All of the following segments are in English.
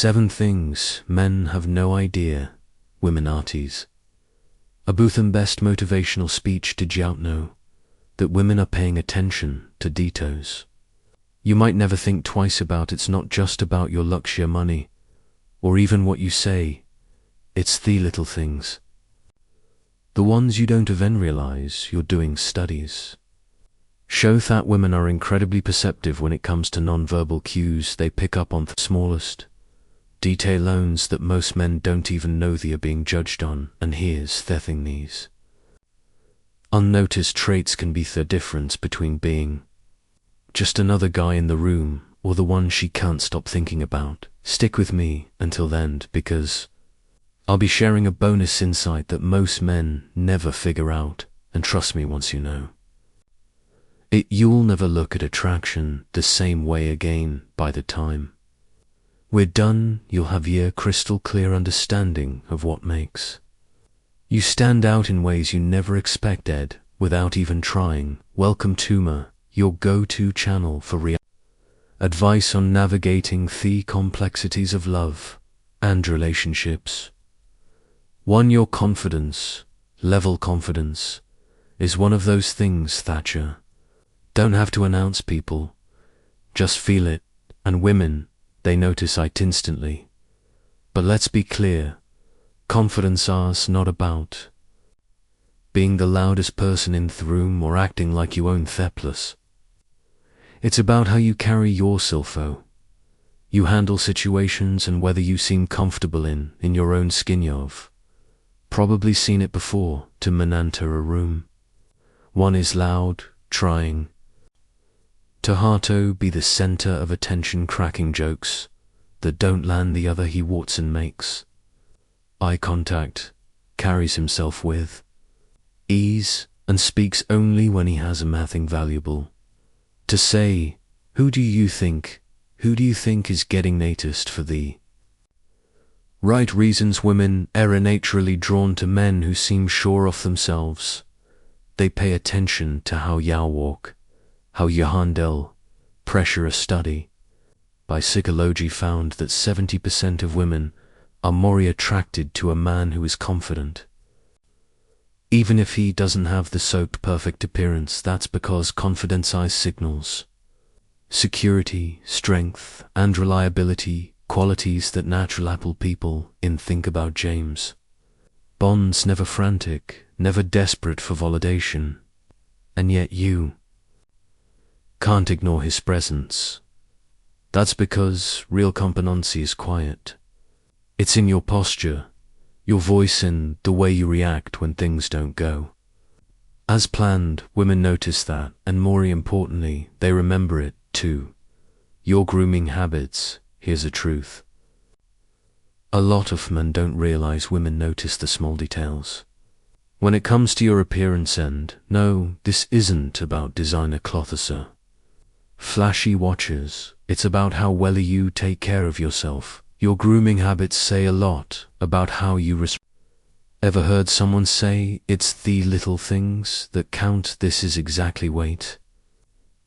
7 things men have no idea, women arties. A Botham best motivational speech. Did you know that women are paying attention to details? You might never think twice about it's not just about your luxury money, or even what you say. It's the little things. The ones you don't even realize. You're doing studies show that women are incredibly perceptive when it comes to non-verbal cues. They pick up on the smallest detail loans that most men don't even know they are being judged on. And here's the thing, these unnoticed traits can be the difference between being just another guy in the room or the one she can't stop thinking about. Stick with me until the end, because I'll be sharing a bonus insight that most men never figure out, and trust me, once you know it, you'll never look at attraction the same way again. By the time we're done, you'll have your crystal clear understanding of what makes you stand out in ways you never expected without even trying. Welcome to your go-to channel for advice on navigating the complexities of love and relationships. 1. Your confidence is one of those things that you don't have to announce. People just feel it, and women, they notice it instantly. But let's be clear, confidence is not about being the loudest person in the room or acting like you own the place. It's about how you carry yourself, you handle situations, and whether you seem comfortable in your own skin. You've probably seen it before. To enter a room, one is loud, trying to be the center of attention, cracking jokes that don't land. The other, he warts and makes eye contact, carries himself with ease, and speaks only when he has something valuable to say. Who do you think is getting noticed for the right reasons? Women are naturally drawn to men who seem sure of themselves. They pay attention to how you walk, how you handle pressure. A study by psychology found that 70% of women are more attracted to a man who is confident, even if he doesn't have the soaked perfect appearance. That's because confidence signals security, strength, and reliability, qualities that natural Apple people in. Think about James Bond's never frantic, never desperate for validation, and yet you can't ignore his presence. That's because real competency is quiet. It's in your posture, your voice, and the way you react when things don't go as planned. Women notice that, and more importantly, they remember it too. Your grooming habits. Here's a truth a lot of men don't realize: women notice the small details when it comes to your appearance. And no, this isn't about designer clothes or flashy watches. It's about how well you take care of yourself. Your grooming habits say a lot about how you respond. Ever heard someone say it's the little things that count? This is exactly what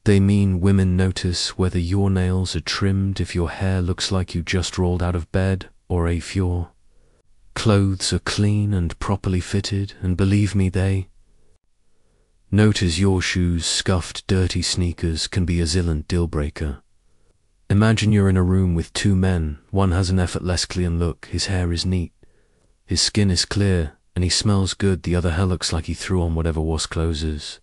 they mean. Women notice whether your nails are trimmed, if your hair looks like you just rolled out of bed, or if your clothes are clean and properly fitted. And believe me, they notice your shoes. Scuffed, dirty sneakers can be a silent deal breaker. Imagine you're in a room with 2 men. One has an effortless clean look. His hair is neat, his skin is clear, and he smells good. The other hair looks like he threw on whatever was clothes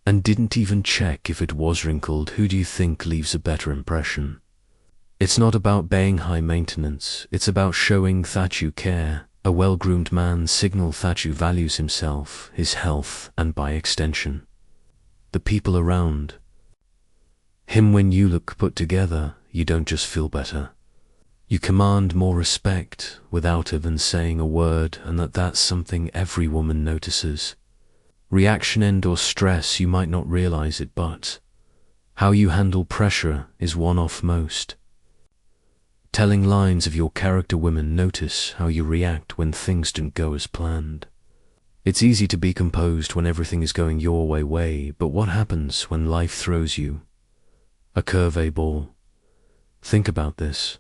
and didn't even check if it was wrinkled. Who do you think leaves a better impression? It's not about being high maintenance. It's about showing that you care. A well-groomed man signals that you values himself, his health, and by extension, the people around him. When you look put together, you don't just feel better. You command more respect without even saying a word, and that's something every woman notices. Reaction and/or stress, you might not realize it, but how you handle pressure is one of most telling lines of your character. Women notice how you react when things don't go as planned. It's easy to be composed when everything is going your way, but what happens when life throws you a curveball? Think about this.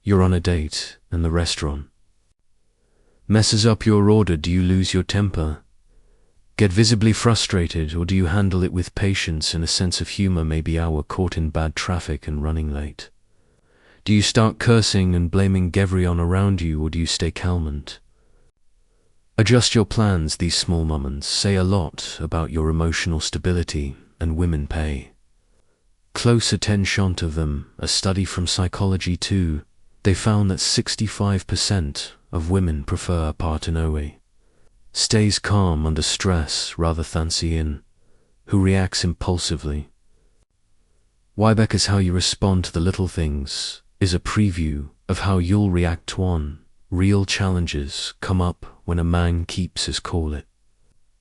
You're on a date, and the restaurant messes up your order. Do you lose your temper? Get visibly frustrated, or do you handle it with patience and a sense of humor? Maybe hour caught in bad traffic and running late. Do you start cursing and blaming everyone around you, or do you stay calm and adjust your plans? These small moments say a lot about your emotional stability, and women pay close attention to them. A study from Psychology 2, they found that 65% of women prefer a partner who stays calm under stress rather than someone who reacts impulsively. Why? Because how you respond to the little things is a preview of how you'll react when real challenges come up. When a man keeps his cool, it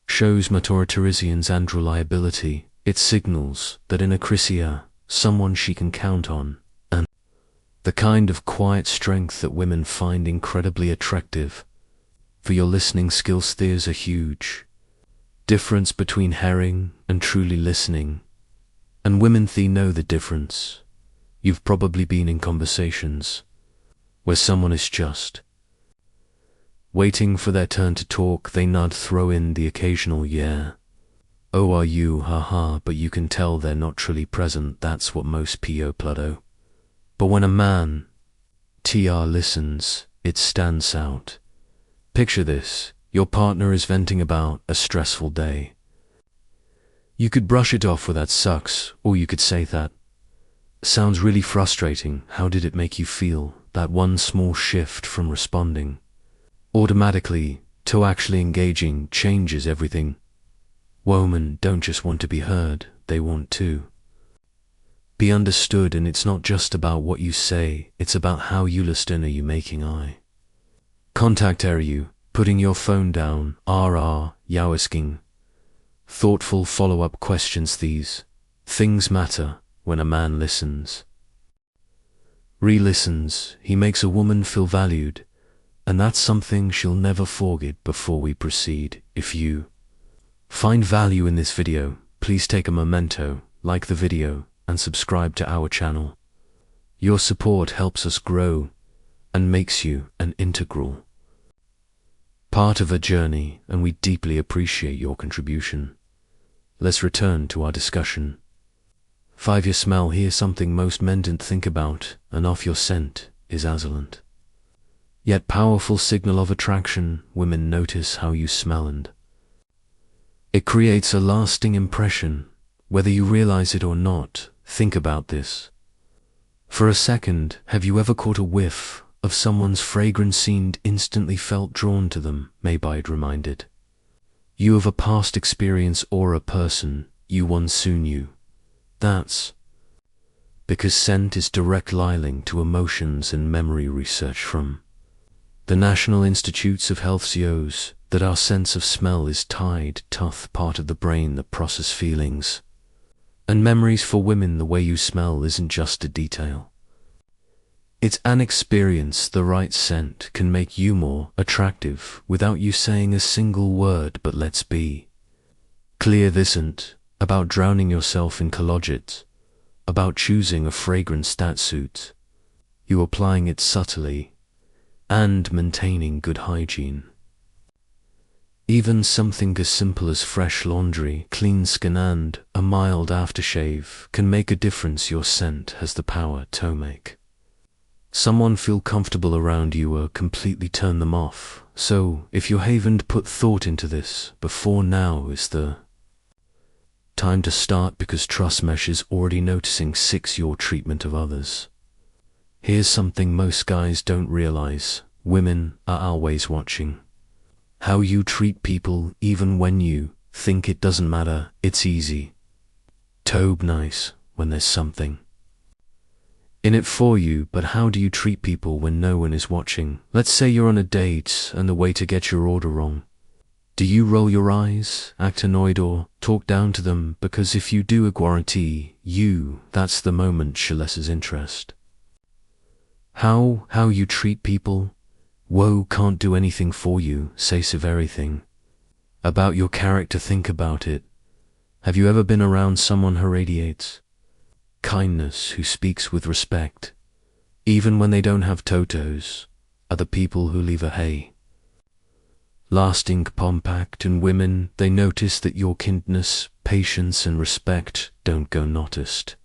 shows maturity and reliability. It signals that in a Chrisia, someone she can count on, and the kind of quiet strength that women find incredibly attractive. For your listening skills, there's a huge difference between hearing and truly listening, and women know the difference. You've probably been in conversations where someone is just waiting for their turn to talk. They nod, throw in the occasional yeah, oh are you, haha, but you can tell they're not truly present. That's what most PO Pluto. But when a man listens, it stands out. Picture this: your partner is venting about a stressful day. You could brush it off with "that sucks," or you could say, "that sounds really frustrating. How did it make you feel?" That one small shift from responding automatically to actually engaging changes everything. Women don't just want to be heard, they want to be understood, and it's not just about what you say, it's about how you listen. Are you making eye contact? Are you putting your phone down? You asking thoughtful follow-up questions? These things matter. When a man listens, re-listens, he makes a woman feel valued, and that's something she'll never forget. Before we proceed, if you find value in this video, please take a memento, like the video, and subscribe to our channel. Your support helps us grow and makes you an integral part of a journey, and we deeply appreciate your contribution. Let's return to our discussion. 5. Your smell. Here's something most men don't think about enough. Your scent is excellent, yet powerful signal of attraction. Women notice how you smell, and it creates a lasting impression, whether you realize it or not. Think about this for a second. Have you ever caught a whiff of someone's fragrance and instantly felt drawn to them? Maybe it reminded you of a past experience or a person you once knew. That's because scent is direct link to emotions and memory. Research from the National Institutes of Health shows that our sense of smell is tied to the part of the brain that processes feelings and memories. For women, the way you smell isn't just a detail, it's an experience. The right scent can make you more attractive without you saying a single word. But let's be clear, this isn't about drowning yourself in collages, about choosing a fragrance that suits you, applying it subtly, and maintaining good hygiene. Even something as simple as fresh laundry, clean skin, and a mild aftershave can make a difference. Your scent has the power to make someone feel comfortable around you or completely turn them off. So, if you haven't put thought into this before, now is the time to start, because trust mesh is already noticing. 6. Your treatment of others. Here's something most guys don't realize: women are always watching how you treat people, even when you think it doesn't matter. It's easy to be nice when there's something in it for you, but how do you treat people when no one is watching? Let's say you're on a date and the waiter gets your order wrong. Do you roll your eyes, act annoyed, or talk down to them? Because if you do, I guarantee you that's the moment she loses interest. How you treat people? Woe can't do anything for you, says everything about your character. Think about it. Have you ever been around someone who radiates kindness, who speaks with respect, even when they don't have totos, are the people who leave a hey. Lasting compact, and women, they notice that your kindness, patience and respect don't go noticed.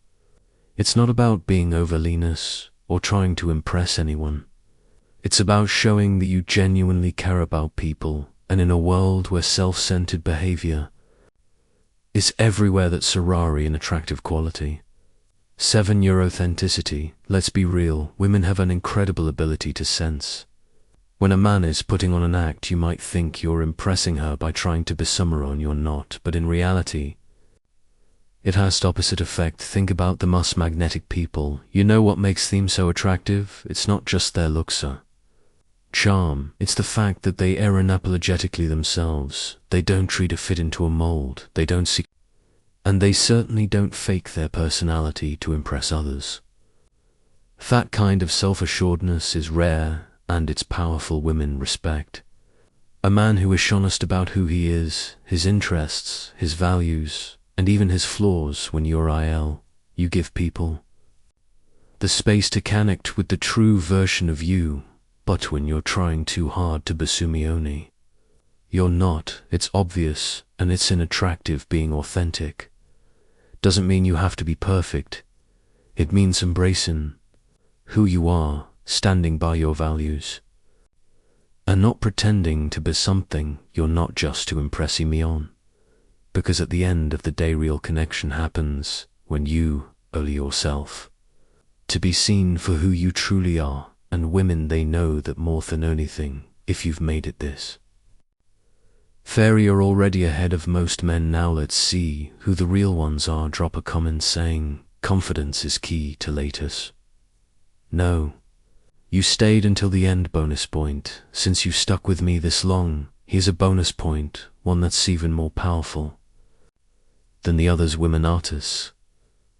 It's not about being overliness or trying to impress anyone. It's about showing that you genuinely care about people, and in a world where self-centered behavior is everywhere, that's Ferrari an attractive quality. 7. Your authenticity. Let's be real, women have an incredible ability to sense. When a man is putting on an act, you might think you're impressing her by trying to be someone you're not, but in reality, it has the opposite effect. Think about the most magnetic people. You know what makes them so attractive? It's not just their looks or charm, it's the fact that they are unapologetically themselves. They don't try to fit into a mold, they don't seek, and they certainly don't fake their personality to impress others. That kind of self-assuredness is rare, and it's powerful. Women respect a man who is honest about who he is, his interests, his values, and even his flaws. When you're you give people the space to connect with the true version of you. But when you're trying too hard to be Sumione, you're not. It's obvious, and it's unattractive. Being authentic doesn't mean you have to be perfect. It means embracing who you are, standing by your values, and not pretending to be something you're not just to impress me on. Because at the end of the day, real connection happens when you are yourself, to be seen for who you truly are. And women, they know that more than anything. If you've made it this fairy, you're already ahead of most men. Now let's see who the real ones are. Drop a comment saying confidence is key to latest. No, you stayed until the end. Bonus point. Since you stuck with me this long, here's a bonus point, one that's even more powerful than the others. Women artists,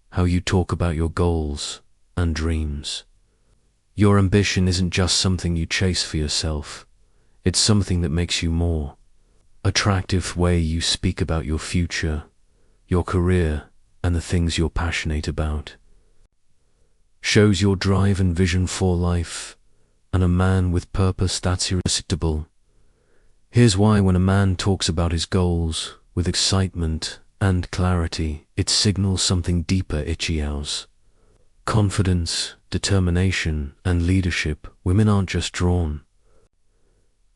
how you talk about your goals and dreams. Your ambition isn't just something you chase for yourself, it's something that makes you more attractive. Way you speak about your future, your career, and the things you're passionate about shows your drive and vision for life, and a man with purpose, that's irresistible. Here's why: when a man talks about his goals with excitement and clarity, it signals something deeper. Itchy owls, confidence, determination, and leadership. Women aren't just drawn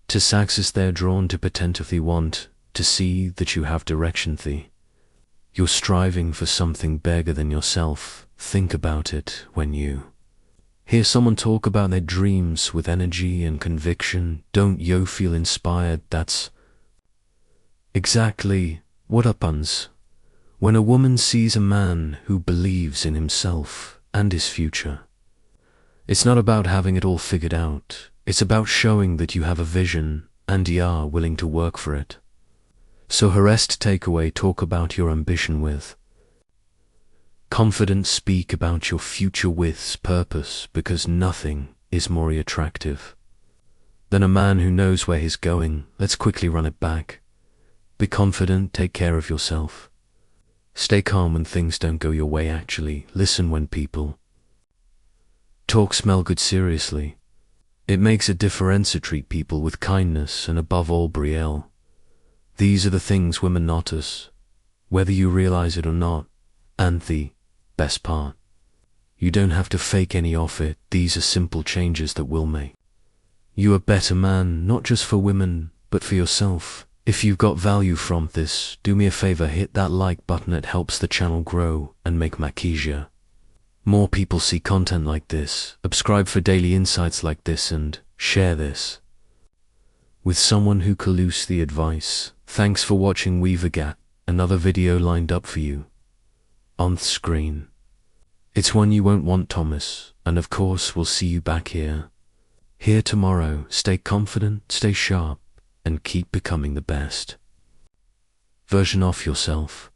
to success, they're drawn to potential. They want to see that you have direction. You're striving for something bigger than yourself. Think about it. When you hear someone talk about their dreams with energy and conviction, don't you feel inspired? That's exactly what happens when a woman sees a man who believes in himself and his future. It's not about having it all figured out, it's about showing that you have a vision and you are willing to work for it. So her best takeaway: talk about your ambition with confidence, speak about your future with purpose, because nothing is more attractive than a man who knows where he's going. Let's quickly run it back. Be confident, take care of yourself. Stay calm when things don't go your way. Actually, listen when people talk. Smell good. Seriously, it makes a difference. To treat people with kindness, and above all, Brielle. These are the things women notice, whether you realize it or not. And the best part, you don't have to fake any of it. These are simple changes that will make you a better man, not just for women, but for yourself. If you've got value from this, do me a favor, hit that like button. It helps the channel grow and make Makija more people see content like this. Subscribe for daily insights like this, and share this with someone who can use the advice. Thanks for watching. We've got another video lined up for you on the screen. It's one you won't want, Thomas, and of course we'll see you back here tomorrow. Stay confident, stay sharp, and keep becoming the best version of yourself.